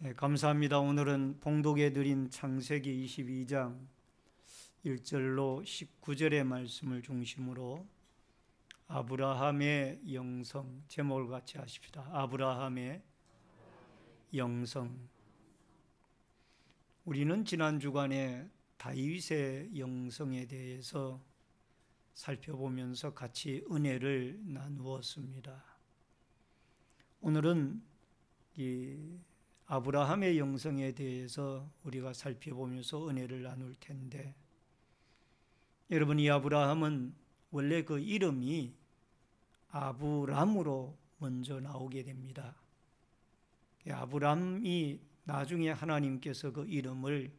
네, 감사합니다. 오늘은 봉독해 드린 창세기 22장 1절로 19절의 말씀을 중심으로 아브라함의 영성, 제목을 같이 하십시다. 아브라함의 영성. 우리는 지난 주간에 다윗의 영성에 대해서 살펴보면서 같이 은혜를 나누었습니다. 오늘은 이 아브라함의 영성에 대해서 우리가 살펴보면서 은혜를 나눌 텐데, 여러분, 이 아브라함은 원래 그 이름이 아브람으로 먼저 나오게 됩니다. 아브람이 나중에 하나님께서 그 이름을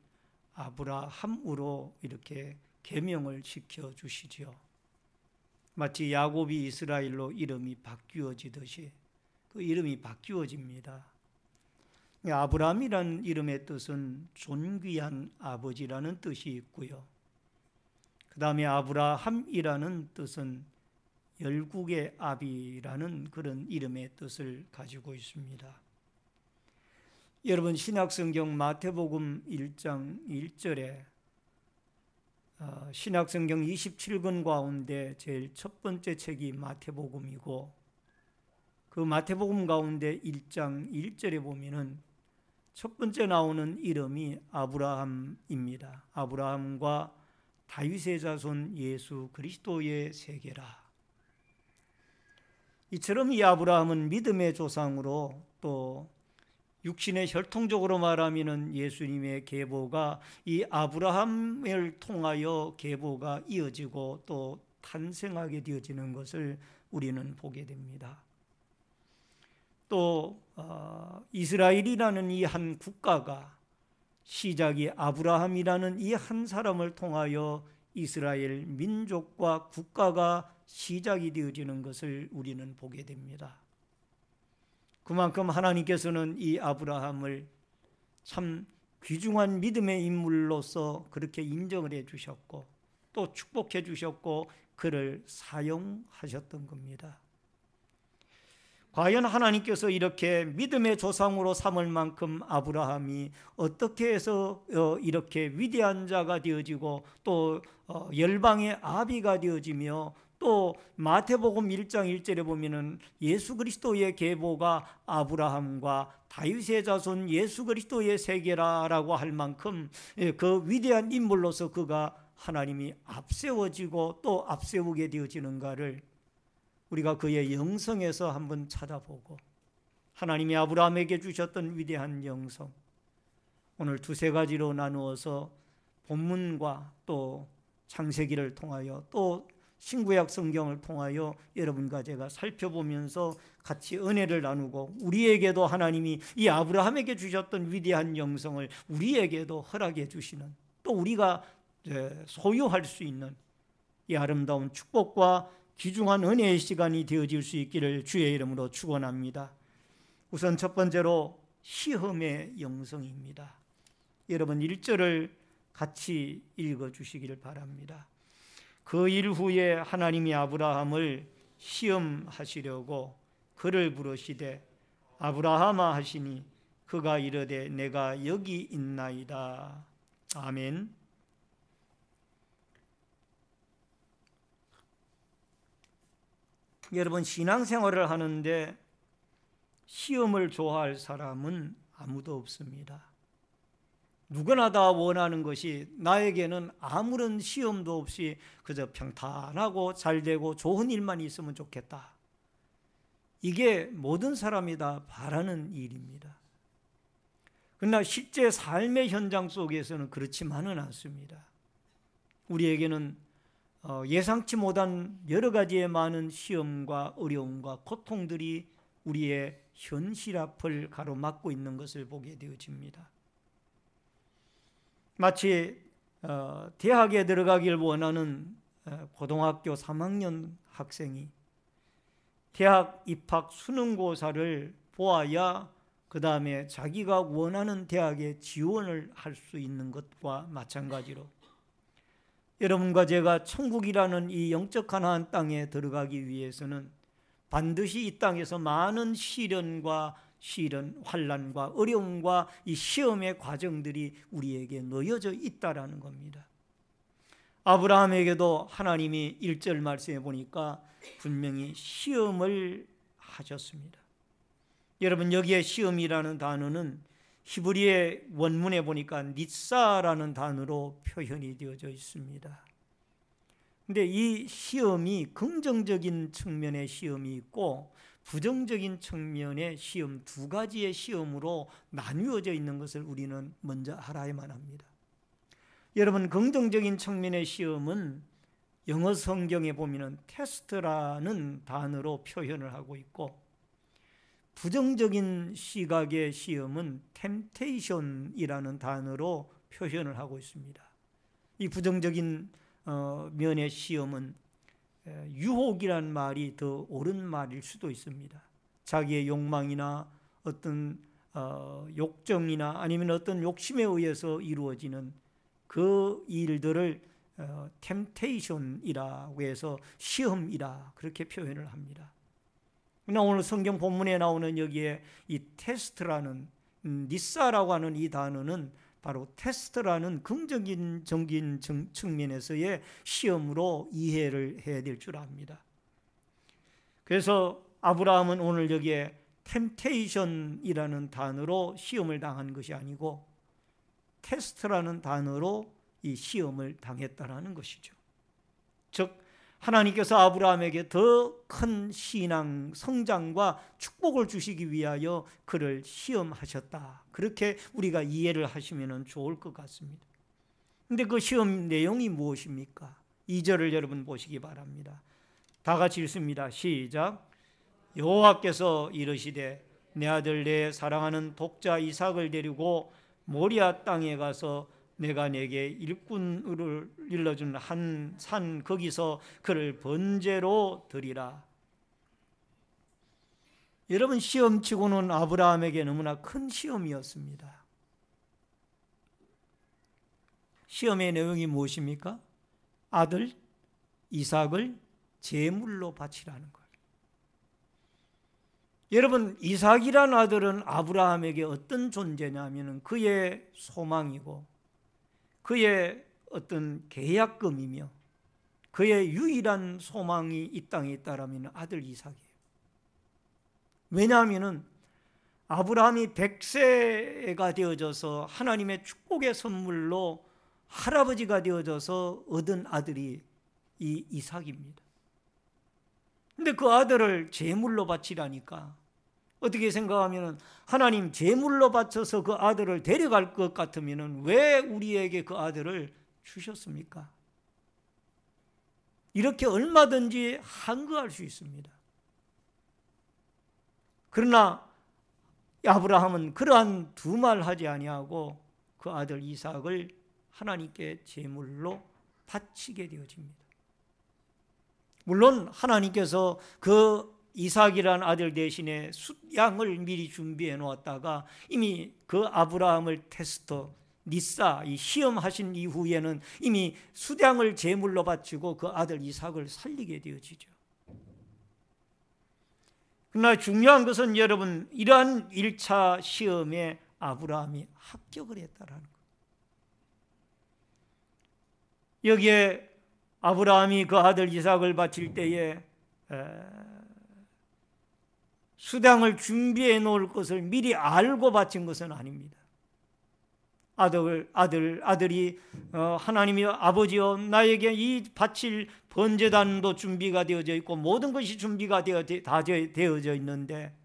아브라함으로 이렇게 계명을 시켜 주시죠. 마치 야곱이 이스라엘로 이름이 바뀌어지듯이 그 이름이 바뀌어집니다. 아브라함이라는 이름의 뜻은 존귀한 아버지라는 뜻이 있고요. 그 다음에 아브라함이라는 뜻은 열국의 아비라는 그런 이름의 뜻을 가지고 있습니다. 여러분, 신약성경 마태복음 1장 1절에 신약성경 27권 가운데 제일 첫 번째 책이 마태복음이고, 그 마태복음 가운데 1장 1절에 보면은 첫 번째 나오는 이름이 아브라함입니다. 아브라함과 다윗의 자손 예수 그리스도의 세계라. 이처럼 이 아브라함은 믿음의 조상으로, 또 육신의 혈통적으로 말하면 예수님의 계보가 이 아브라함을 통하여 계보가 이어지고 또 탄생하게 되어지는 것을 우리는 보게 됩니다. 또 이스라엘이라는 이 한 국가가 시작이 아브라함이라는 이 한 사람을 통하여 이스라엘 민족과 국가가 시작이 되어지는 것을 우리는 보게 됩니다. 그만큼 하나님께서는 이 아브라함을 참 귀중한 믿음의 인물로서 그렇게 인정을 해 주셨고 또 축복해 주셨고 그를 사용하셨던 겁니다. 과연 하나님께서 이렇게 믿음의 조상으로 삼을 만큼 아브라함이 어떻게 해서 이렇게 위대한 자가 되어지고 또 열방의 아비가 되어지며, 또 마태복음 1장 1절에 보면은 예수 그리스도의 계보가 아브라함과 다윗의 자손 예수 그리스도의 세계라라고 할 만큼 그 위대한 인물로서 그가 하나님이 앞세워지고 또 앞세우게 되어지는가를 우리가 그의 영성에서 한번 찾아보고, 하나님이 아브라함에게 주셨던 위대한 영성, 오늘 두세 가지로 나누어서 본문과 또 창세기를 통하여 또 신구약 성경을 통하여 여러분과 제가 살펴보면서 같이 은혜를 나누고, 우리에게도 하나님이 이 아브라함에게 주셨던 위대한 영성을 우리에게도 허락해 주시는, 또 우리가 소유할 수 있는 이 아름다운 축복과 귀중한 은혜의 시간이 되어질 수 있기를 주의 이름으로 축원합니다. 우선 첫 번째로 시험의 영성입니다. 여러분 1절을 같이 읽어주시기를 바랍니다. 그 일 후에 하나님이 아브라함을 시험하시려고 그를 부르시되 아브라함아 하시니 그가 이르되 내가 여기 있나이다. 아멘. 여러분, 신앙생활을 하는데 시험을 좋아할 사람은 아무도 없습니다. 누구나 다 원하는 것이 나에게는 아무런 시험도 없이 그저 평탄하고 잘되고 좋은 일만 있으면 좋겠다. 이게 모든 사람이 다 바라는 일입니다. 그러나 실제 삶의 현장 속에서는 그렇지만은 않습니다. 우리에게는 예상치 못한 여러 가지의 많은 시험과 어려움과 고통들이 우리의 현실 앞을 가로막고 있는 것을 보게 되어집니다. 마치 대학에 들어가길 원하는 고등학교 3학년 학생이 대학 입학 수능고사를 보아야 그 다음에 자기가 원하는 대학에 지원을 할 수 있는 것과 마찬가지로, 여러분과 제가 천국이라는 이 영적 가나안 땅에 들어가기 위해서는 반드시 이 땅에서 많은 시련과 실은 환난과 어려움과 이 시험의 과정들이 우리에게 놓여져 있다라는 겁니다. 아브라함에게도 하나님이 1절 말씀해 보니까 분명히 시험을 하셨습니다. 여러분, 여기에 시험이라는 단어는 히브리의 원문에 보니까 닛사라는 단어로 표현이 되어져 있습니다. 근데 이 시험이 긍정적인 측면의 시험이 있고 부정적인 측면의 시험, 두 가지의 시험으로 나뉘어져 있는 것을 우리는 먼저 알아야만 합니다. 여러분, 긍정적인 측면의 시험은 영어 성경에 보면 테스트라는 단어로 표현을 하고 있고, 부정적인 시각의 시험은 템테이션이라는 단어로 표현을 하고 있습니다. 이 부정적인 면의 시험은 유혹이란 말이 더 옳은 말일 수도 있습니다. 자기의 욕망이나 어떤 욕정이나 아니면 어떤 욕심에 의해서 이루어지는 그 일들을 템테이션이라고 해서 시험이라 그렇게 표현을 합니다. 그러나 오늘 성경 본문에 나오는 여기에 이 테스트라는 니사라고 하는 이 단어는 바로 테스트라는 긍정적인 측면에서의 시험으로 이해를 해야 될 줄 압니다. 그래서 아브라함은 오늘 여기에 템테이션이라는 단어로 시험을 당한 것이 아니고 테스트라는 단어로 이 시험을 당했다라는 것이죠. 즉 하나님께서 아브라함에게 더 큰 신앙 성장과 축복을 주시기 위하여 그를 시험하셨다. 그렇게 우리가 이해를 하시면 좋을 것 같습니다. 그런데 그 시험 내용이 무엇입니까? 2절을 여러분 보시기 바랍니다. 다 같이 읽습니다. 시작. 여호와께서 이르시되 내 아들 내 사랑하는 독자 이삭을 데리고 모리아 땅에 가서 내가 내게 일꾼을 일러준 한 산 거기서 그를 번제로 드리라. 여러분, 시험치고는 아브라함에게 너무나 큰 시험이었습니다. 시험의 내용이 무엇입니까? 아들 이삭을 제물로 바치라는 거예요. 여러분, 이삭이란 아들은 아브라함에게 어떤 존재냐면 그의 소망이고 그의 어떤 계약금이며 그의 유일한 소망이 이 땅에 있다라면 아들 이삭이에요. 왜냐하면 아브라함이 100세가 되어져서 하나님의 축복의 선물로 할아버지가 되어져서 얻은 아들이 이 이삭입니다. 근데 그 아들을 제물로 바치라니까 어떻게 생각하면 하나님 제물로 바쳐서 그 아들을 데려갈 것 같으면 왜 우리에게 그 아들을 주셨습니까? 이렇게 얼마든지 항거할 수 있습니다. 그러나 아브라함은 그러한 두 말 하지 아니하고 그 아들 이삭을 하나님께 제물로 바치게 되어집니다. 물론 하나님께서 그 이삭이라는 아들 대신에 숫양을 미리 준비해 놓았다가 이미 그 아브라함을 테스트 니사 이 시험하신 이후에는 이미 숫양을 제물로 바치고 그 아들 이삭을 살리게 되어지죠. 그러나 중요한 것은 여러분, 이러한 1차 시험에 아브라함이 합격을 했다라는 것. 여기에 아브라함이 그 아들 이삭을 바칠 때에 수당을 준비해 놓을 것을 미리 알고 바친 것은 아닙니다. 아들이 하나님이 아버지여 나에게 이 바칠 번제단도 준비가 되어져 있고 모든 것이 준비가 되어져 있는데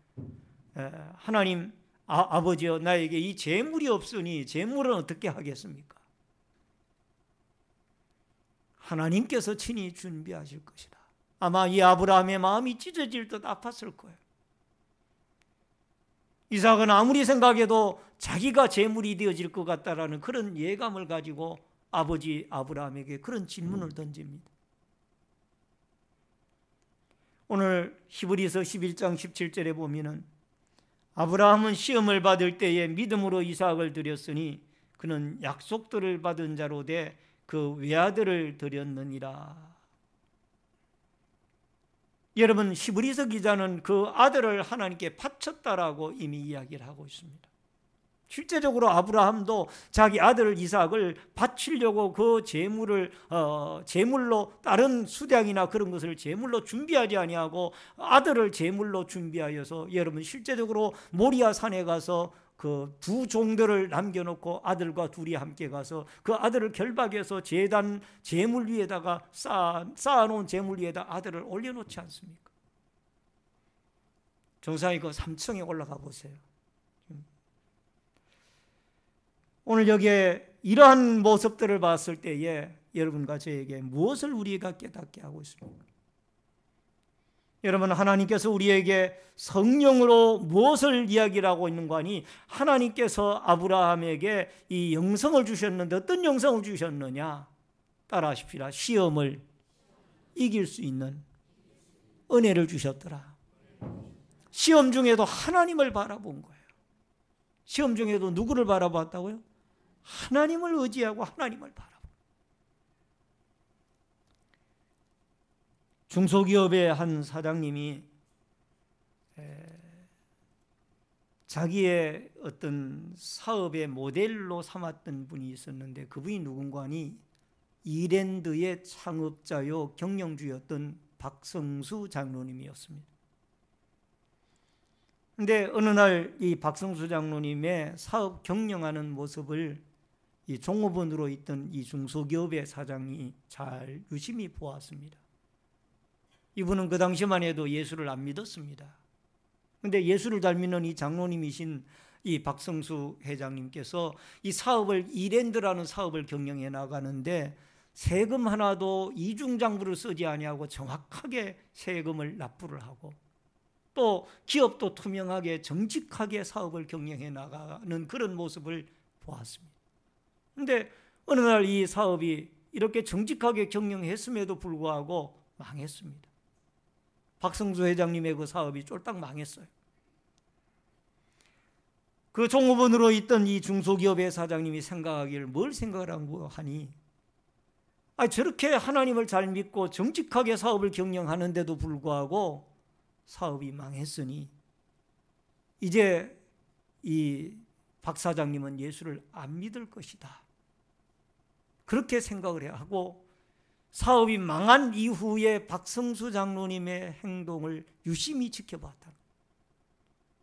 하나님 아버지여 나에게 이 재물이 없으니 재물은 어떻게 하겠습니까? 하나님께서 친히 준비하실 것이다. 아마 이 아브라함의 마음이 찢어질 듯 아팠을 거예요. 이삭은 아무리 생각해도 자기가 제물이 되어질 것 같다라는 그런 예감을 가지고 아버지 아브라함에게 그런 질문을 던집니다. 오늘 히브리서 11장 17절에 보면은 아브라함은 시험을 받을 때에 믿음으로 이삭을 드렸으니 그는 약속들을 받은 자로 돼 그 외아들을 드렸느니라. 여러분, 히브리서 기자는 그 아들을 하나님께 바쳤다라고 이미 이야기를 하고 있습니다. 실제적으로 아브라함도 자기 아들 이삭을 바치려고 그 제물로 다른 수량이나 그런 것을 제물로 준비하지 아니하고 아들을 제물로 준비하여서, 여러분, 실제적으로 모리아 산에 가서 그 두 종들을 남겨놓고 아들과 둘이 함께 가서 그 아들을 결박해서 제단 제물 위에다가 쌓아놓은 제물 위에다 아들을 올려놓지 않습니까? 조상이 그 3층에 올라가 보세요. 오늘 여기에 이러한 모습들을 봤을 때에 여러분과 저에게 무엇을 우리가 깨닫게 하고 있습니까? 여러분, 하나님께서 우리에게 성령으로 무엇을 이야기를 하고 있는 거 아니? 하나님께서 아브라함에게 이 영성을 주셨는데 어떤 영성을 주셨느냐? 따라하십시다. 시험을 이길 수 있는 은혜를 주셨더라. 시험 중에도 하나님을 바라본 거예요. 시험 중에도 누구를 바라봤다고요? 하나님을 의지하고 하나님을 바라보. 중소기업의 한 사장님이 자기의 어떤 사업의 모델로 삼았던 분이 있었는데, 그분이 누군가 하니 이랜드의 창업자요 경영주였던 박성수 장로님이었습니다. 그런데 어느 날 이 박성수 장로님의 사업 경영하는 모습을 이 종업원으로 있던 이 중소기업의 사장이 잘 유심히 보았습니다. 이분은 그 당시만 해도 예수를 안 믿었습니다. 그런데 예수를 잘 믿는 이 장로님이신 이 박성수 회장님께서 이 사업을, 이랜드라는 사업을 경영해 나가는데 세금 하나도 이중장부를 쓰지 아니하고 정확하게 세금을 납부를 하고, 또 기업도 투명하게 정직하게 사업을 경영해 나가는 그런 모습을 보았습니다. 그런데 어느 날 이 사업이 이렇게 정직하게 경영했음에도 불구하고 망했습니다. 박성수 회장님의 그 사업이 쫄딱 망했어요. 그 종업원으로 있던 이 중소기업의 사장님이 생각하기를, 뭘 생각을 하고 하니, 저렇게 하나님을 잘 믿고 정직하게 사업을 경영하는데도 불구하고 사업이 망했으니 이제 이 박 사장님은 예수를 안 믿을 것이다, 그렇게 생각을 하고 사업이 망한 이후에 박성수 장로님의 행동을 유심히 지켜봤다.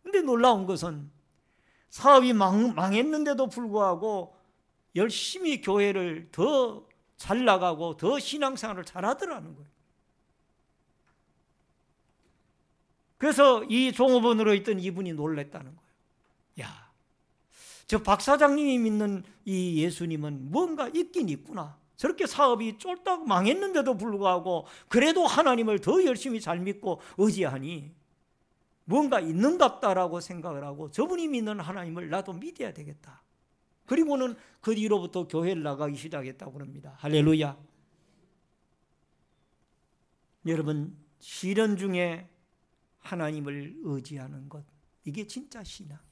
그런데 놀라운 것은 사업이 망했는데도 불구하고 열심히 교회를 더 잘 나가고 더 신앙생활을 잘하더라는 거예요. 그래서 이 종업원으로 있던 이분이 놀랬다는 거예요. 야, 저 박 사장님이 믿는 이 예수님은 뭔가 있긴 있구나. 저렇게 사업이 쫄딱 망했는데도 불구하고 그래도 하나님을 더 열심히 잘 믿고 의지하니 뭔가 있는갑다라고 생각을 하고, 저분이 믿는 하나님을 나도 믿어야 되겠다. 그리고는 그 뒤로부터 교회를 나가기 시작했다고 합니다. 할렐루야. 여러분, 시련 중에 하나님을 의지하는 것, 이게 진짜 신앙이에요.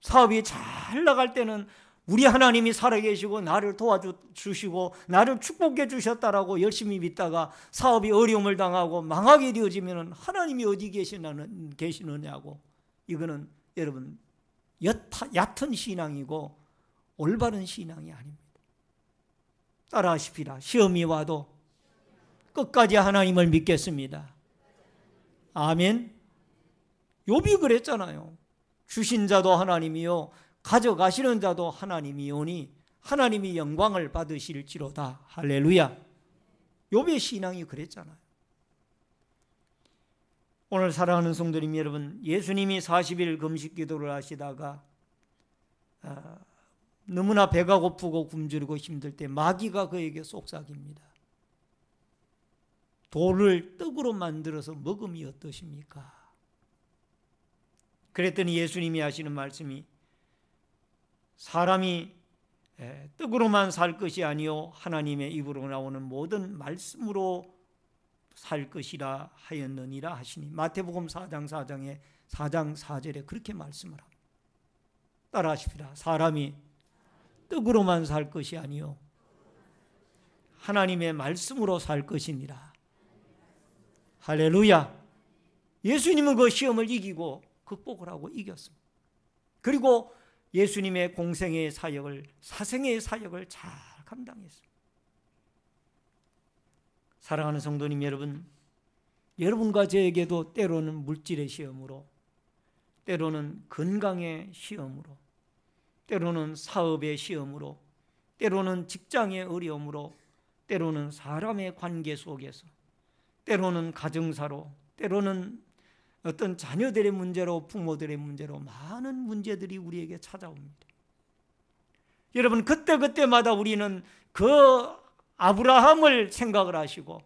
사업이 잘 나갈 때는 우리 하나님이 살아계시고 나를 도와주시고 나를 축복해 주셨다라고 열심히 믿다가 사업이 어려움을 당하고 망하게 되어지면 하나님이 어디 계시느냐고, 이거는 여러분 얕은 신앙이고 올바른 신앙이 아닙니다. 따라하십시다. 시험이 와도 끝까지 하나님을 믿겠습니다. 아멘. 욥이 그랬잖아요. 주신 자도 하나님이요 가져가시는 자도 하나님이오니 하나님이 영광을 받으실지로다. 할렐루야. 욥의 신앙이 그랬잖아요. 오늘 사랑하는 성도님 여러분, 예수님이 40일 금식 기도를 하시다가 너무나 배가 고프고 굶주리고 힘들 때 마귀가 그에게 속삭입니다. 돌을 떡으로 만들어서 먹음이 어떠십니까? 그랬더니 예수님이 하시는 말씀이, 사람이 떡으로만 살 것이 아니요 하나님의 입으로 나오는 모든 말씀으로 살 것이라 하였느니라 하시니, 마태복음 4장 4절에 그렇게 말씀을 합니다. 따라하십시다. 사람이 떡으로만 살 것이 아니요 하나님의 말씀으로 살 것이니라. 할렐루야. 예수님은 그 시험을 이기고 극복을 하고 이겼습니다. 그리고 예수님의 공생의 사역을, 사생의 사역을 잘 감당했습니다. 사랑하는 성도님 여러분, 여러분과 저에게도 때로는 물질의 시험으로, 때로는 건강의 시험으로, 때로는 사업의 시험으로, 때로는 직장의 어려움으로, 때로는 사람의 관계 속에서, 때로는 가정사로, 때로는 어떤 자녀들의 문제로, 부모들의 문제로 많은 문제들이 우리에게 찾아옵니다. 여러분, 그때마다 우리는 그 아브라함을 생각을 하시고,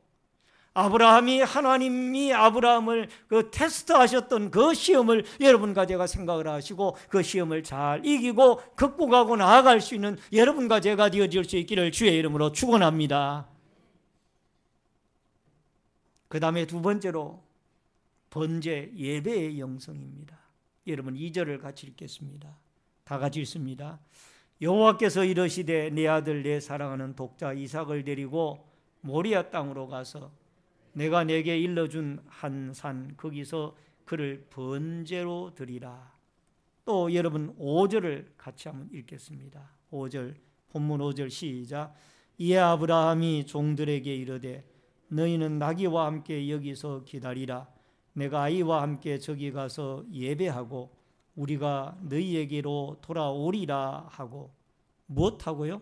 아브라함이, 하나님이 아브라함을 그 테스트하셨던 그 시험을 여러분과 제가 생각을 하시고 그 시험을 잘 이기고 극복하고 나아갈 수 있는 여러분과 제가 되어질 수 있기를 주의 이름으로 축원합니다. 그 다음에 두 번째로 번제, 예배의 영성입니다. 여러분 2절을 같이 읽겠습니다. 다 같이 읽습니다. 여호와께서 이르시되 내 아들 내 사랑하는 독자 이삭을 데리고 모리아 땅으로 가서 내가 내게 일러준 한 산 거기서 그를 번제로 드리라. 또 여러분 5절을 같이 한번 읽겠습니다. 5절, 본문 5절 시작. 이에 아브라함이 종들에게 이르되 너희는 나귀와 함께 여기서 기다리라. 내가 아이와 함께 저기 가서 예배하고 우리가 너희에게로 돌아오리라 하고. 무엇하고요?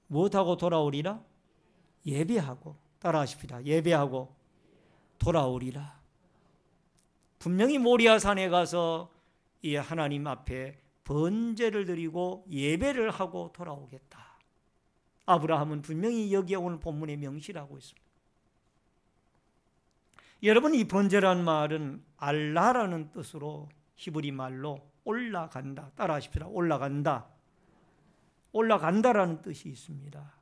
무엇하고 돌아오리라? 예배하고. 따라하십시다. 예배하고 돌아오리라. 분명히 모리아산에 가서 이 하나님 앞에 번제를 드리고 예배를 하고 돌아오겠다. 아브라함은 분명히 여기에 오늘 본문에 명시하고 있습니다. 여러분, 이 번제라는 말은 알라라는 뜻으로 히브리 말로 올라간다. 따라하십시다. 올라간다. 올라간다라는 뜻이 있습니다.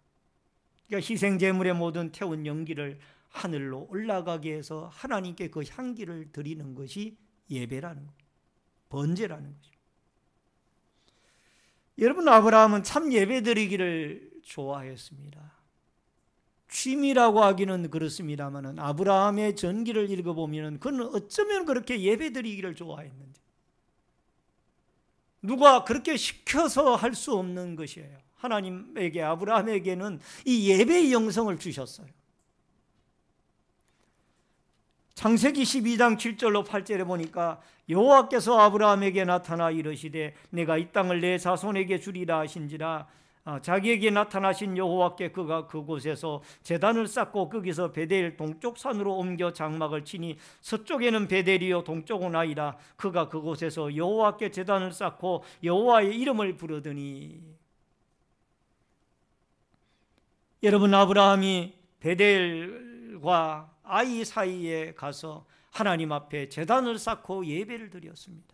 그러니까 희생제물의 모든 태운 연기를 하늘로 올라가게 해서 하나님께 그 향기를 드리는 것이 예배라는 거예요. 번제라는 거죠. 여러분, 아브라함은 참 예배 드리기를 좋아했습니다. 취미라고 하기는 그렇습니다만 아브라함의 전기를 읽어보면 그는 어쩌면 그렇게 예배 드리기를 좋아했는지, 누가 그렇게 시켜서 할 수 없는 것이에요. 하나님에게, 아브라함에게는 이 예배의 영성을 주셨어요. 창세기 12장 7절로 8절에 보니까 여호와께서 아브라함에게 나타나 이르시되 내가 이 땅을 내 자손에게 주리라 하신지라. 자기에게 나타나신 여호와께 그가 그곳에서 제단을 쌓고 거기서 베델 동쪽 산으로 옮겨 장막을 치니 서쪽에는 베델이요 동쪽은 아이라. 그가 그곳에서 여호와께 제단을 쌓고 여호와의 이름을 부르더니. 여러분, 아브라함이 베델과 아이 사이에 가서 하나님 앞에 제단을 쌓고 예배를 드렸습니다.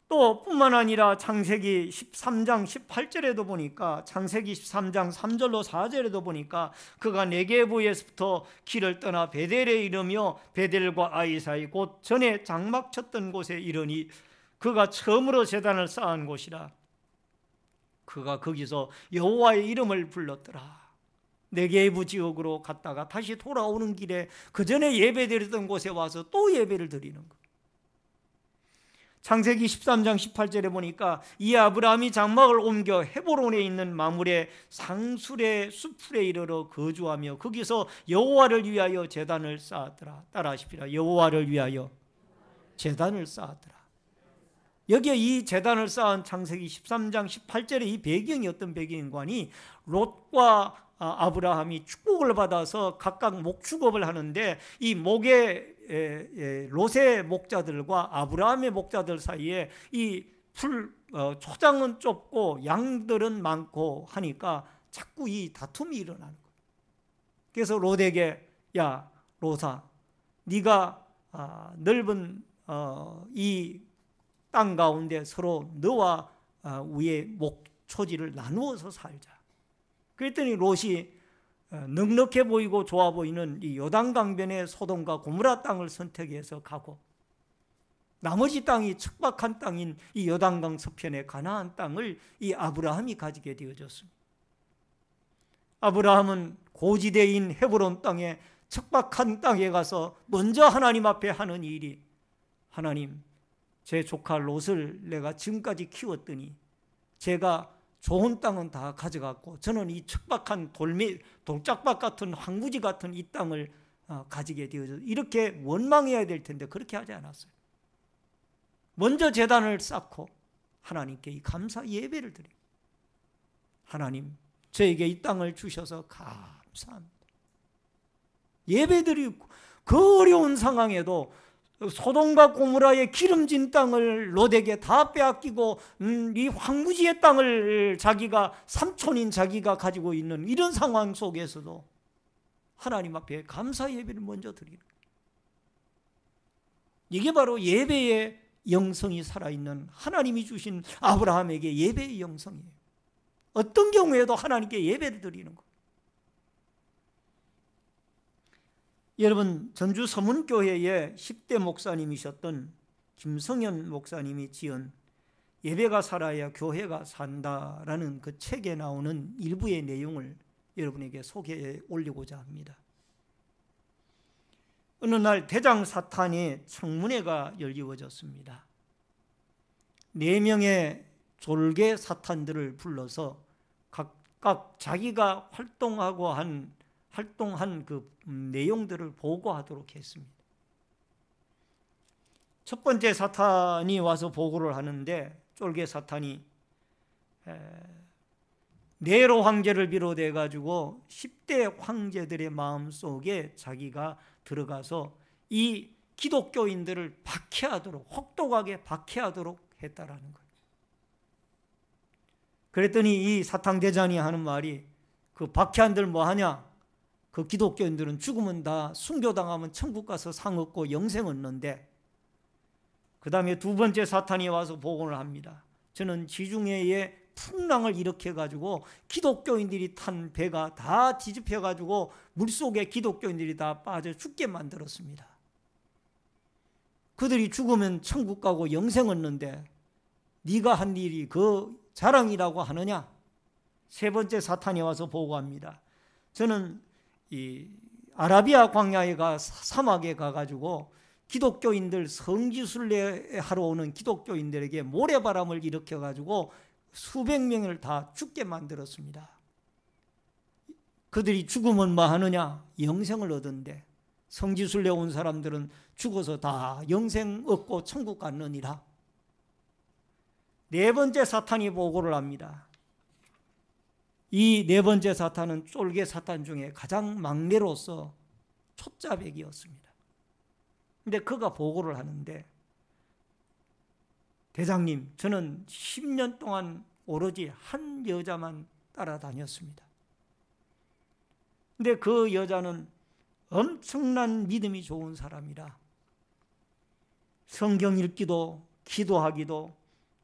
또 뿐만 아니라 창세기 13장 18절에도 보니까, 창세기 13장 3절로 4절에도 보니까 그가 네게부에서부터 길을 떠나 베델에 이르며 베델과 아이 사이 곧 전에 장막 쳤던 곳에 이르니 그가 처음으로 제단을 쌓은 곳이라. 그가 거기서 여호와의 이름을 불렀더라. 네게부 지역으로 갔다가 다시 돌아오는 길에 그 전에 예배드렸던 곳에 와서 또 예배를 드리는 것. 창세기 13장 18절에 보니까 이 아브라함이 장막을 옮겨 헤브론에 있는 마물의 상술의 수풀에 이르러 거주하며 거기서 여호와를 위하여 제단을 쌓았더라. 따라하십시다. 여호와를 위하여 제단을 쌓았더라. 여기에 이 제단을 쌓은 창세기 13장 18절의 이 배경이 어떤 배경인가니, 롯과 아브라함이 축복을 받아서 각각 목축업을 하는데 이 롯의 목자들과 아브라함의 목자들 사이에 이 초장은 좁고 양들은 많고 하니까 자꾸 이 다툼이 일어나는 거예요. 그래서 롯에게 야 롯아, 네가 넓은 이 땅 가운데 서로 너와 우리의 목초지를 나누어서 살자. 그랬더니 롯이 넉넉해 보이고 좋아 보이는 이 요단강변의 소돔과 고모라 땅을 선택해서 가고, 나머지 땅이 척박한 땅인 이 요단강 서편의 가나안 땅을 이 아브라함이 가지게 되어졌습니다. 아브라함은 고지대인 헤브론 땅에, 척박한 땅에 가서 먼저 하나님 앞에 하는 일이, 하나님, 제 조카 롯을 내가 지금까지 키웠더니 제가 좋은 땅은 다 가져갔고 저는 이 척박한 돌짝밭 같은 황무지 같은 이 땅을 가지게 되어서 이렇게 원망해야 될 텐데 그렇게 하지 않았어요. 먼저 제단을 쌓고 하나님께 이 감사 예배를 드립니다. 하나님, 저에게 이 땅을 주셔서 감사합니다. 예배드리고, 그 어려운 상황에도 소돔과 고모라의 기름진 땅을 롯에게 다 빼앗기고 이 황무지의 땅을 자기가, 삼촌인 자기가 가지고 있는 이런 상황 속에서도 하나님 앞에 감사 예배를 먼저 드리는 거예요. 이게 바로 예배의 영성이 살아있는, 하나님이 주신 아브라함에게 예배의 영성이에요. 어떤 경우에도 하나님께 예배를 드리는 거예요. 여러분, 전주 서문교회의 10대 목사님이셨던 김성현 목사님이 지은 예배가 살아야 교회가 산다라는 그 책에 나오는 일부의 내용을 여러분에게 소개해 올리고자 합니다. 어느 날 대장 사탄의 청문회가 열리워졌습니다. 4명의 졸개 사탄들을 불러서 각각 자기가 활동한 그 내용들을 보고하도록 했습니다. 첫 번째 사탄이 와서 보고를 하는데, 쫄개 사탄이 네로 황제를 비롯해 가지고 10대 황제들의 마음속에 자기가 들어가서 이 기독교인들을 박해하도록, 혹독하게 박해하도록 했다라는 거예요. 그랬더니 이 사탕대장이 하는 말이, 그 박해한들 뭐 하냐? 그 기독교인들은 죽으면 다 순교당하면 천국 가서 상 얻고 영생 얻는데, 그 다음에 두 번째 사탄이 와서 보고를 합니다. 저는 지중해에 풍랑을 일으켜가지고 기독교인들이 탄 배가 다 뒤집혀가지고 물속에 기독교인들이 다 빠져 죽게 만들었습니다. 그들이 죽으면 천국 가고 영생 얻는데 네가 한 일이 그 자랑이라고 하느냐? 세 번째 사탄이 와서 보고합니다. 저는 이 아라비아 광야에 사막에 가가지고 기독교인들 성지순례 하러 오는 기독교인들에게 모래바람을 일으켜가지고 수백 명을 다 죽게 만들었습니다. 그들이 죽으면 뭐 하느냐? 영생을 얻은데 성지순례 온 사람들은 죽어서 다 영생 얻고 천국 갔느니라. 네 번째 사탄이 보고를 합니다. 이 네 번째 사탄은 쫄개 사탄 중에 가장 막내로서 초짜백이었습니다. 근데 그가 보고를 하는데, 대장님, 저는 10년 동안 오로지 한 여자만 따라다녔습니다. 근데 그 여자는 엄청난 믿음이 좋은 사람이라 성경 읽기도, 기도하기도,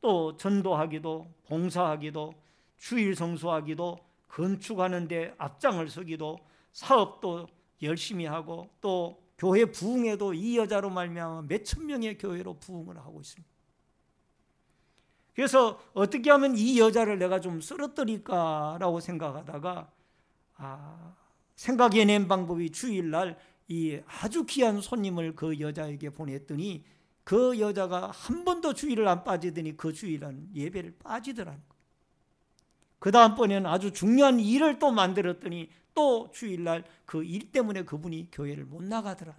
또 전도하기도, 봉사하기도, 주일 성수하기도, 건축하는데 앞장을 서기도, 사업도 열심히 하고, 또 교회 부흥에도 이 여자로 말미암아 몇천 명의 교회로 부흥을 하고 있습니다. 그래서 어떻게 하면 이 여자를 내가 좀 쓰러뜨릴까라고 생각하다가 생각해낸 방법이 주일날 이 아주 귀한 손님을 그 여자에게 보냈더니 그 여자가 한 번도 주일을 안 빠지더니 그 주일은 예배를 빠지더라는 거예요. 그 다음번에는 아주 중요한 일을 또 만들었더니 또 주일날 그 일 때문에 그분이 교회를 못 나가더라.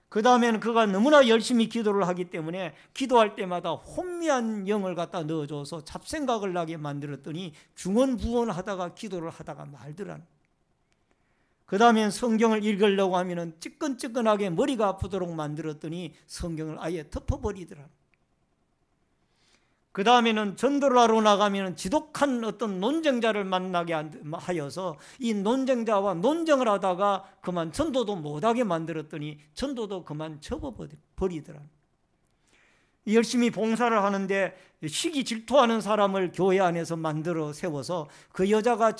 그 다음에는 그가 너무나 열심히 기도를 하기 때문에 기도할 때마다 혼미한 영을 갖다 넣어줘서 잡생각을 나게 만들었더니 중언부언하다가 기도를 하다가 말더라. 그 다음엔 성경을 읽으려고 하면 찌끈찌끈하게 머리가 아프도록 만들었더니 성경을 아예 덮어버리더라. 그 다음에는 전도를 하러 나가면 지독한 어떤 논쟁자를 만나게 하여서 이 논쟁자와 논쟁을 하다가 그만 전도도 못하게 만들었더니 전도도 그만 접어버리더라. 열심히 봉사를 하는데 시기 질투하는 사람을 교회 안에서 만들어 세워서 그 여자가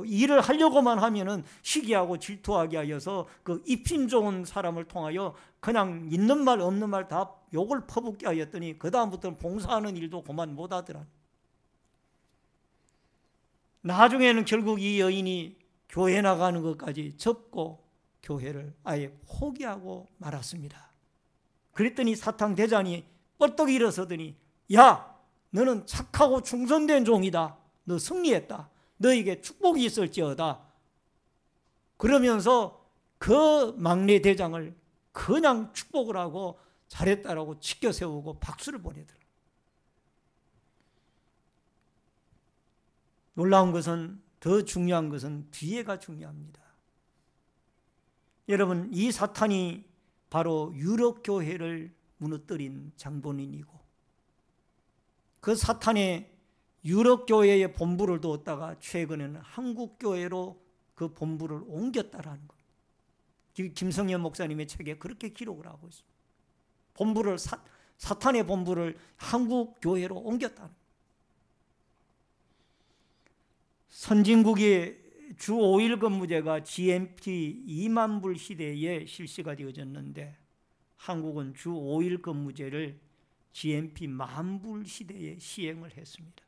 일을 하려고만 하면은 시기하고 질투하게 하여서 그 입힘 좋은 사람을 통하여 그냥 있는 말 없는 말 다 욕을 퍼붓게 하였더니 그 다음부터는 봉사하는 일도 그만 못하더라. 나중에는 결국 이 여인이 교회 나가는 것까지 접고 교회를 아예 포기하고 말았습니다. 그랬더니 사탄 대장이 뻘떡 일어서더니, 야, 너는 착하고 충성된 종이다. 너 승리했다. 너에게 축복이 있을지어다. 그러면서 그 막내 대장을 그냥 축복을 하고 잘했다라고 치켜 세우고 박수를 보내더라. 놀라운 것은, 더 중요한 것은 뒤에가 중요합니다. 여러분, 이 사탄이 바로 유럽 교회를 무너뜨린 장본인이고, 그 사탄의 유럽 교회의 본부를 두었다가 최근에는 한국 교회로 그 본부를 옮겼다라는 것. 김성현 목사님의 책에 그렇게 기록을 하고 있습니다. 본부를 사탄의 본부를 한국 교회로 옮겼다는 것. 선진국의 주 5일 근무제가 GMP 2만 불 시대에 실시가 되어졌는데, 한국은 주 5일 근무제를 GMP 10,000불 시대에 시행을 했습니다.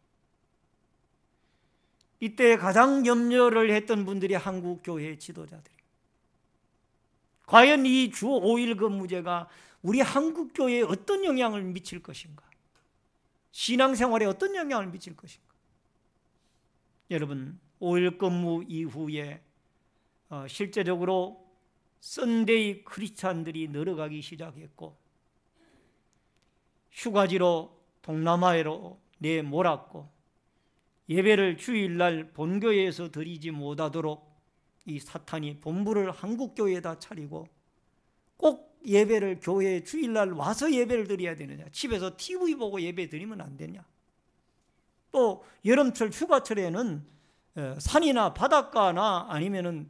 이때 가장 염려를 했던 분들이 한국 교회의 지도자들입니다. 과연 이 주 5일 근무제가 우리 한국 교회에 어떤 영향을 미칠 것인가? 신앙생활에 어떤 영향을 미칠 것인가? 여러분, 5일 근무 이후에 실제적으로 썬데이 크리스찬들이 늘어가기 시작했고, 휴가지로 동남아로 내몰았고, 예배를 주일날 본교회에서 드리지 못하도록 이 사탄이 본부를 한국교회에다 차리고, 꼭 예배를 교회에 주일날 와서 예배를 드려야 되느냐, 집에서 TV 보고 예배 드리면 안 되냐, 또 여름철 휴가철에는 산이나 바닷가나 아니면은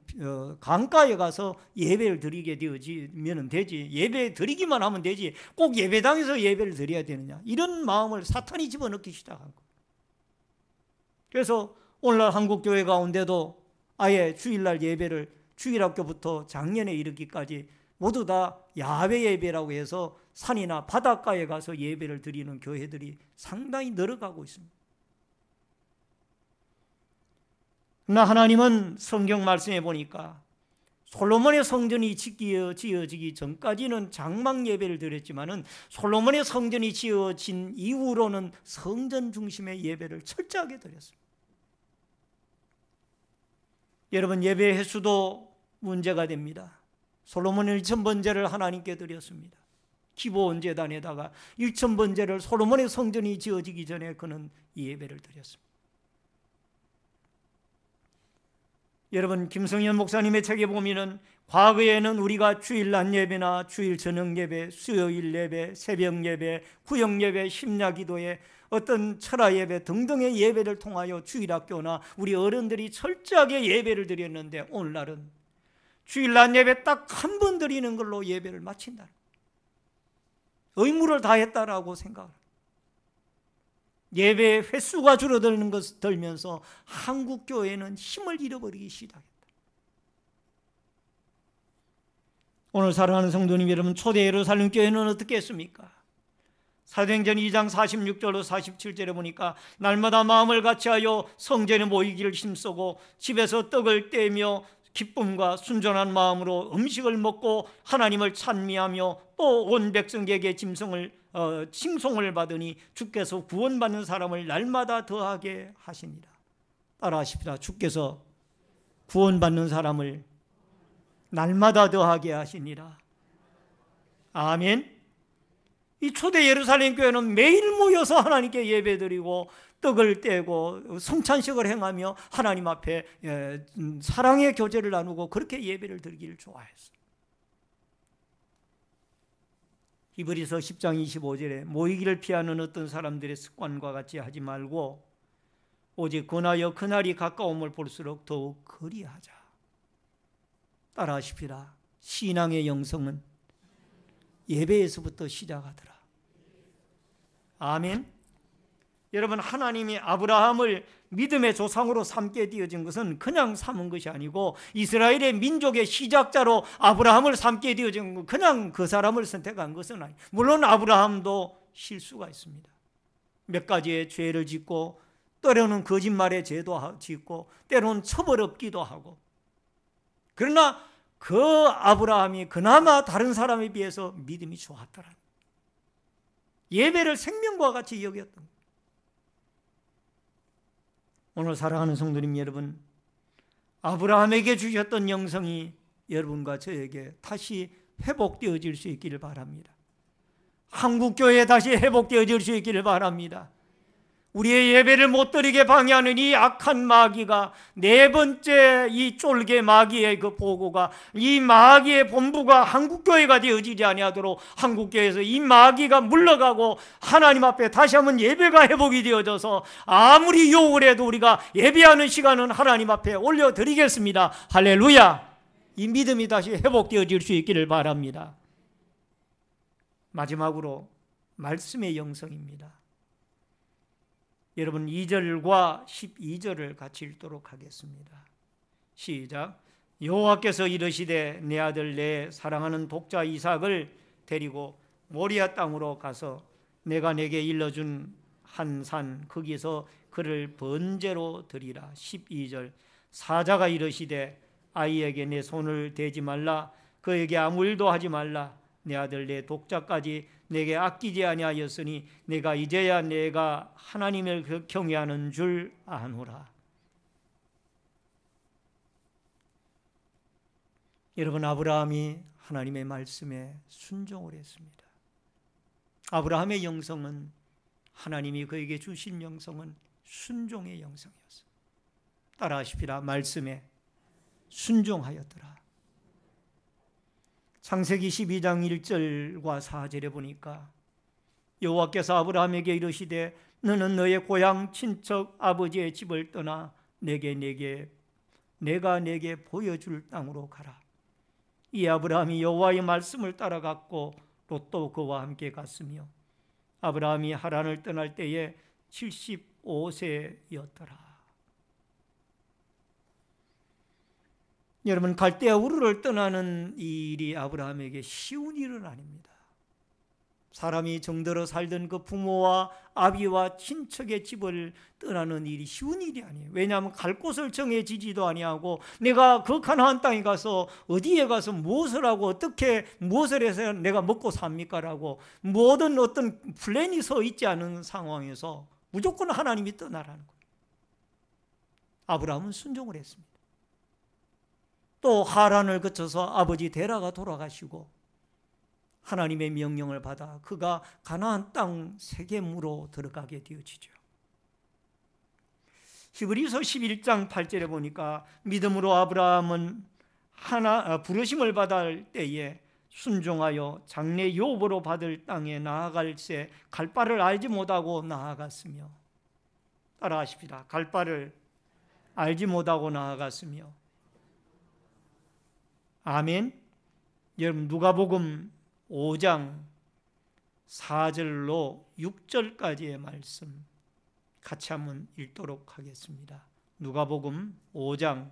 강가에 가서 예배를 드리게 되어지면 되지, 예배 드리기만 하면 되지 꼭 예배당에서 예배를 드려야 되느냐, 이런 마음을 사탄이 집어넣기 시작한 거예요. 그래서 오늘날 한국교회 가운데도 아예 주일날 예배를 주일학교부터 작년에 이르기까지 모두 다 야외 예배라고 해서 산이나 바닷가에 가서 예배를 드리는 교회들이 상당히 늘어가고 있습니다. 그러나 하나님은 성경 말씀에 보니까 솔로몬의 성전이 지어지기 전까지는 장막 예배를 드렸지만은 솔로몬의 성전이 지어진 이후로는 성전 중심의 예배를 철저하게 드렸습니다. 여러분, 예배 횟수도 문제가 됩니다. 솔로몬은 1,000번제를 하나님께 드렸습니다. 기브온 제단에다가 1,000번제를 솔로몬의 성전이 지어지기 전에 그는 이 예배를 드렸습니다. 여러분, 김성현 목사님의 책에 보면은 과거에는 우리가 주일 낮 예배나 주일 저녁 예배, 수요일 예배, 새벽 예배, 구역 예배, 심야 기도회, 어떤 철야 예배 등등의 예배를 통하여 주일학교나 우리 어른들이 철저하게 예배를 드렸는데, 오늘날은 주일 낮 예배 딱 한 번 드리는 걸로 예배를 마친다. 의무를 다했다라고 생각합니다. 예배 횟수가 줄어드는 것을 들면서 한국 교회는 힘을 잃어버리기 시작했다. 오늘 사랑하는 성도님 여러분, 초대 예루살렘 교회는 어떻게 했습니까? 사도행전 2장 46절로 47절에 보니까 날마다 마음을 같이하여 성전에 모이기를 힘쓰고 집에서 떡을 떼며 기쁨과 순전한 마음으로 음식을 먹고 하나님을 찬미하며 또 온 백성에게 칭송을 받으니 주께서 구원받는 사람을 날마다 더하게 하시니라. 따라하십시다. 주께서 구원받는 사람을 날마다 더하게 하시니라. 아멘. 이 초대 예루살렘 교회는 매일 모여서 하나님께 예배드리고 떡을 떼고 성찬식을 행하며 하나님 앞에 사랑의 교제를 나누고 그렇게 예배를 드리기를 좋아했어요. 히브리서 10장 25절에 모이기를 피하는 어떤 사람들의 습관과 같이 하지 말고 오직 권하여 그날이 가까움을 볼수록 더욱 그리하자. 따라하십시다. 신앙의 영성은 예배에서부터 시작하더라. 아멘. 여러분, 하나님이 아브라함을 믿음의 조상으로 삼게 되어진 것은 그냥 삼은 것이 아니고 이스라엘의 민족의 시작자로 아브라함을 삼게 되어진 것, 그냥 그 사람을 선택한 것은 아니에요. 물론 아브라함도 실수가 있습니다. 몇 가지의 죄를 짓고 때로는 거짓말에 죄도 짓고 때로는 처벌없기도 하고, 그러나 그 아브라함이 그나마 다른 사람에 비해서 믿음이 좋았더라. 예배를 생명과 같이 여겼던 거예요. 오늘 사랑하는 성도님 여러분, 아브라함에게 주셨던 영성이 여러분과 저에게 다시 회복되어질 수 있기를 바랍니다. 한국교회에 다시 회복되어질 수 있기를 바랍니다. 우리의 예배를 못 드리게 방해하는 이 악한 마귀가, 네 번째 이 쫄개 마귀의 그 보고가, 이 마귀의 본부가 한국교회가 되어지지 아니하도록 한국교회에서 이 마귀가 물러가고 하나님 앞에 다시 한번 예배가 회복이 되어져서 아무리 욕을 해도 우리가 예배하는 시간은 하나님 앞에 올려드리겠습니다. 할렐루야. 이 믿음이 다시 회복되어질 수 있기를 바랍니다. 마지막으로 말씀의 영성입니다. 여러분 2절과 12절을 같이 읽도록 하겠습니다. 시작. 여호와께서 이르시되 내 아들 내 사랑하는 독자 이삭을 데리고 모리아 땅으로 가서 내가 내게 일러준 한 산 거기서 그를 번제로 드리라. 12절. 사자가 이르시되 아이에게 내 손을 대지 말라. 그에게 아무 일도 하지 말라. 내 아들 내 독자까지 내게 아끼지 아니하였으니 내가 이제야 내가 하나님을 경외하는 줄 아노라. 여러분, 아브라함이 하나님의 말씀에 순종을 했습니다. 아브라함의 영성은, 하나님이 그에게 주신 영성은 순종의 영성이었습니다. 따라하십시다. 말씀에 순종하였더라. 창세기 12장 1절과 4절에 보니까 여호와께서 아브라함에게 이르시되 너는 너의 고향 친척 아버지의 집을 떠나 내가 내게 보여줄 땅으로 가라. 이 아브라함이 여호와의 말씀을 따라갔고 롯도 그와 함께 갔으며 아브라함이 하란을 떠날 때에 75세였더라. 여러분, 갈대아 우르를 떠나는 이 일이 아브라함에게 쉬운 일은 아닙니다. 사람이 정들어 살던 그 부모와 아비와 친척의 집을 떠나는 일이 쉬운 일이 아니에요. 왜냐하면 갈 곳을 정해지지도 아니하고 내가 그 가나안 땅에 가서 어디에 가서 무엇을 하고 어떻게 무엇을 해서 내가 먹고 삽니까? 라고 모든 어떤 플랜이 서 있지 않은 상황에서 무조건 하나님이 떠나라는 거예요. 아브라함은 순종을 했습니다. 또 하란을 거쳐서 아버지 데라가 돌아가시고 하나님의 명령을 받아 그가 가나안 땅 세겜으로 들어가게 되어지죠. 히브리서 11장 8절에 보니까 믿음으로 아브라함은 부르심을 받을 때에 순종하여 장래 욥으로 받을 땅에 나아갈새 갈 바를 알지 못하고 나아갔으며, 따라하십시다. 갈 바를 알지 못하고 나아갔으며. 아멘. 여러분, 누가복음 5장 4절로 6절까지의 말씀 같이 한번 읽도록 하겠습니다. 누가복음 5장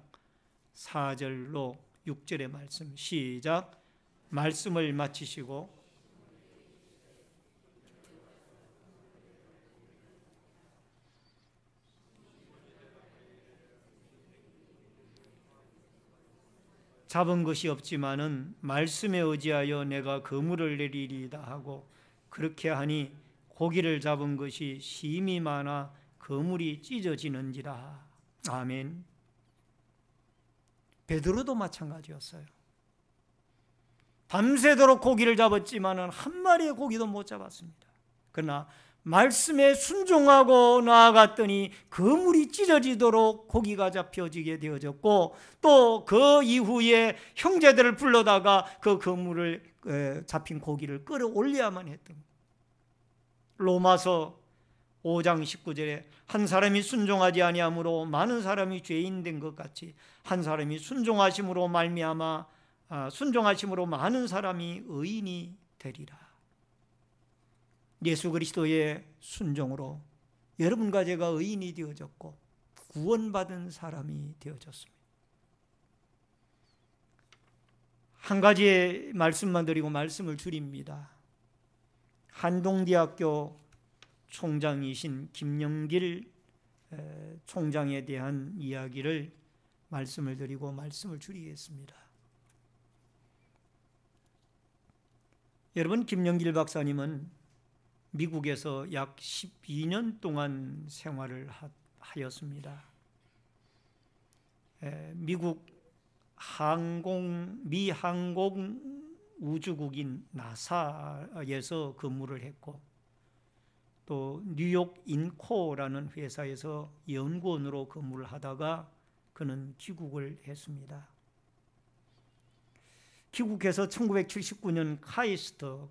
4절로 6절의 말씀 시작. 말씀을 마치시고 잡은 것이 없지만은 말씀에 의지하여 내가 그물을 내리리이다 하고 그렇게 하니 고기를 잡은 것이 심히 많아 그물이 찢어지는지라. 아멘. 베드로도 마찬가지였어요. 밤새도록 고기를 잡았지만은 한 마리의 고기도 못 잡았습니다. 그러나 말씀에 순종하고 나아갔더니 그물이 찢어지도록 고기가 잡혀지게 되어졌고, 또 그 이후에 형제들을 불러다가 그 그물을 잡힌 고기를 끌어올려야만 했던 거예요. 로마서 5장 19절에 한 사람이 순종하지 아니함으로 많은 사람이 죄인 된 것 같이 한 사람이 순종하심으로 말미암아 순종하심으로 많은 사람이 의인이 되리라. 예수 그리스도의 순종으로 여러분과 제가 의인이 되어졌고 구원받은 사람이 되어졌습니다. 한 가지의 말씀만 드리고 말씀을 줄입니다. 한동대학교 총장이신 김영길 총장에 대한 이야기를 말씀을 드리고 말씀을 줄이겠습니다. 여러분, 김영길 박사님은 미국에서 약 12년 동안 생활을 하였습니다. 미국 미 항공 우주국인 나사에서 근무를 했고, 또 뉴욕 인코라는 회사에서 연구원으로 근무를 하다가 그는 귀국을 했습니다. 귀국해서 1979년 카이스트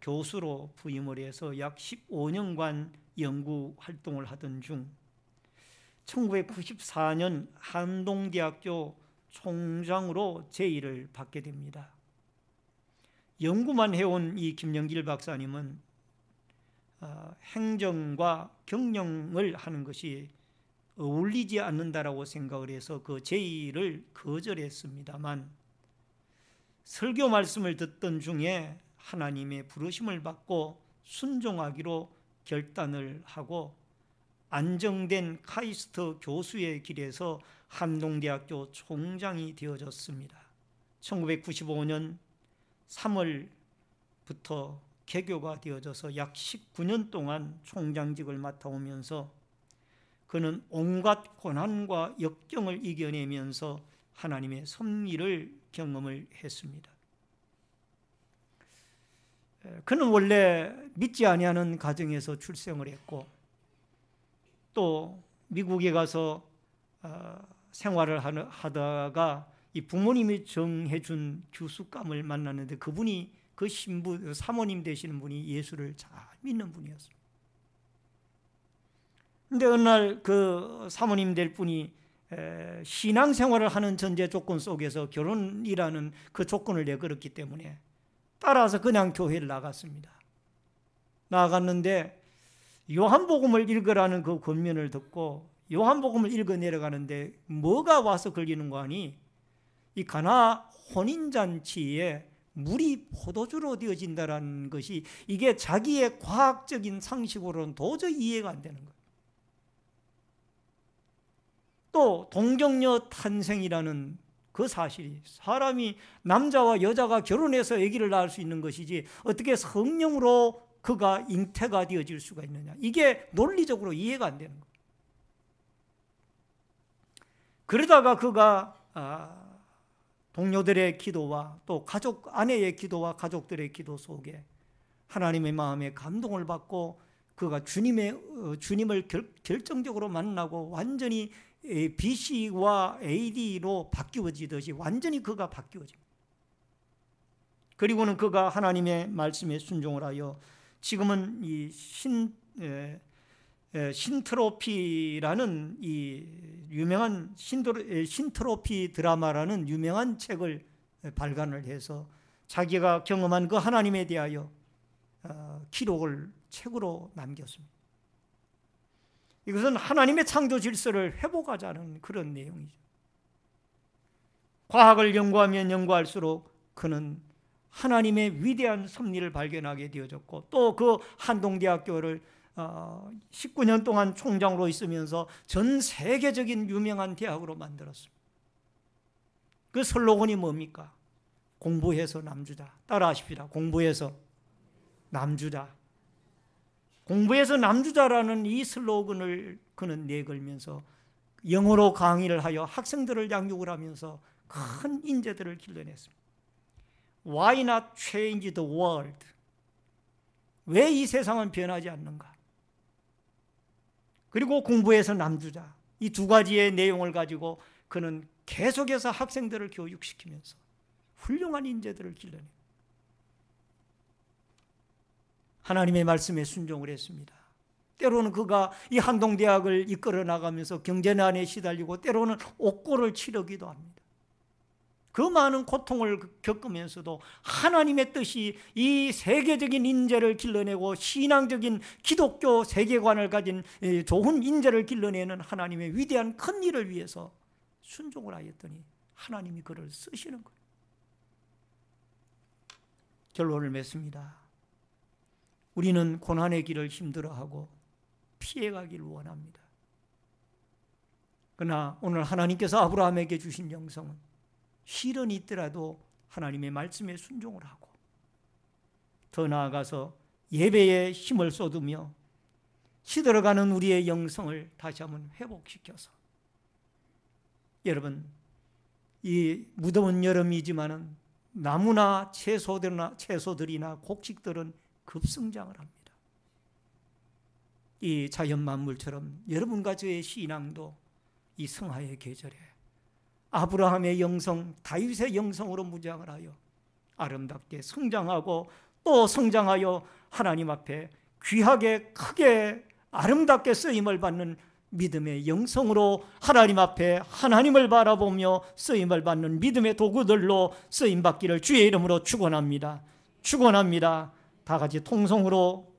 교수로 부임을 해서 약 15년간 연구 활동을 하던 중 1994년 한동대학교 총장으로 제의를 받게 됩니다. 연구만 해온 이 김영길 박사님은 행정과 경영을 하는 것이 어울리지 않는다라고 생각을 해서 그 제의를 거절했습니다만, 설교 말씀을 듣던 중에 하나님의 부르심을 받고 순종하기로 결단을 하고 안정된 카이스트 교수의 길에서 한동대학교 총장이 되어졌습니다. 1995년 3월부터 개교가 되어져서 약 19년 동안 총장직을 맡아오면서 그는 온갖 고난과 역경을 이겨내면서 하나님의 섭리를 경험을 했습니다. 그는 원래 믿지 아니하는 가정에서 출생을 했고, 또 미국에 가서 생활을 하다가 이 부모님이 정해준 교수감을 만났는데, 그분이 그 신부 사모님 되시는 분이 예수를 잘 믿는 분이었습니다. 근데 어느 날 그 사모님 될 분이 신앙생활을 하는 전제 조건 속에서 결혼이라는 그 조건을 내걸었기 때문에 따라서 그냥 교회를 나갔습니다. 나갔는데 요한복음을 읽으라는 그 권면을 듣고 요한복음을 읽어 내려가는데 뭐가 와서 걸리는 거 아니? 이 가나 혼인잔치에 물이 포도주로 되어진다는 것이, 이게 자기의 과학적인 상식으로는 도저히 이해가 안 되는 거예요. 또 동정녀 탄생이라는 그 사실이, 사람이 남자와 여자가 결혼해서 아기를 낳을 수 있는 것이지 어떻게 성령으로 그가 잉태가 되어질 수가 있느냐, 이게 논리적으로 이해가 안 되는 거예요. 그러다가 그가 동료들의 기도와 또 아내의 기도와 가족들의 기도 속에 하나님의 마음에 감동을 받고 그가 주님을 결정적으로 만나고 완전히 BC와 AD로 바뀌어지듯이 완전히 그가 바뀌어집니다. 그리고는 그가 하나님의 말씀에 순종을 하여 지금은 이 신트로피라는 이 유명한 신트로피 드라마라는 유명한 책을 발간을 해서 자기가 경험한 그 하나님에 대하여 기록을 책으로 남겼습니다. 이것은 하나님의 창조 질서를 회복하자는 그런 내용이죠. 과학을 연구하면 연구할수록 그는 하나님의 위대한 섭리를 발견하게 되어졌고, 또 그 한동대학교를 19년 동안 총장으로 있으면서 전 세계적인 유명한 대학으로 만들었습니다. 그 슬로건이 뭡니까? 공부해서 남주자. 따라하십시다. 공부해서 남주자. 공부해서 남주자라는 이 슬로건을 그는 내걸면서 영어로 강의를 하여 학생들을 양육을 하면서 큰 인재들을 길러냈습니다. Why not change the world? 왜 이 세상은 변하지 않는가? 그리고 공부해서 남주자. 이 두 가지의 내용을 가지고 그는 계속해서 학생들을 교육시키면서 훌륭한 인재들을 길러냅니다. 하나님의 말씀에 순종을 했습니다. 때로는 그가 이 한동대학을 이끌어 나가면서 경제난에 시달리고 때로는 옥고를 치르기도 합니다. 그 많은 고통을 겪으면서도 하나님의 뜻이 이 세계적인 인재를 길러내고 신앙적인 기독교 세계관을 가진 좋은 인재를 길러내는 하나님의 위대한 큰 일을 위해서 순종을 하였더니 하나님이 그를 쓰시는 거예요. 결론을 맺습니다. 우리는 고난의 길을 힘들어하고 피해가기를 원합니다. 그러나 오늘 하나님께서 아브라함에게 주신 영성은 시련이 있더라도 하나님의 말씀에 순종을 하고 더 나아가서 예배에 힘을 쏟으며 시들어가는 우리의 영성을 다시 한번 회복시켜서 여러분 이 무더운 여름이지만은 나무나 채소들이나 곡식들은 급성장을 합니다. 이 자연 만물처럼 여러분과 저의 신앙도 이 성화의 계절에 아브라함의 영성, 다윗의 영성으로 무장을 하여 아름답게 성장하고 또 성장하여 하나님 앞에 귀하게 크게 아름답게 쓰임을 받는 믿음의 영성으로 하나님 앞에 하나님을 바라보며 쓰임을 받는 믿음의 도구들로 쓰임받기를 주의 이름으로 축원합니다. 축원합니다. 다 같이 통성으로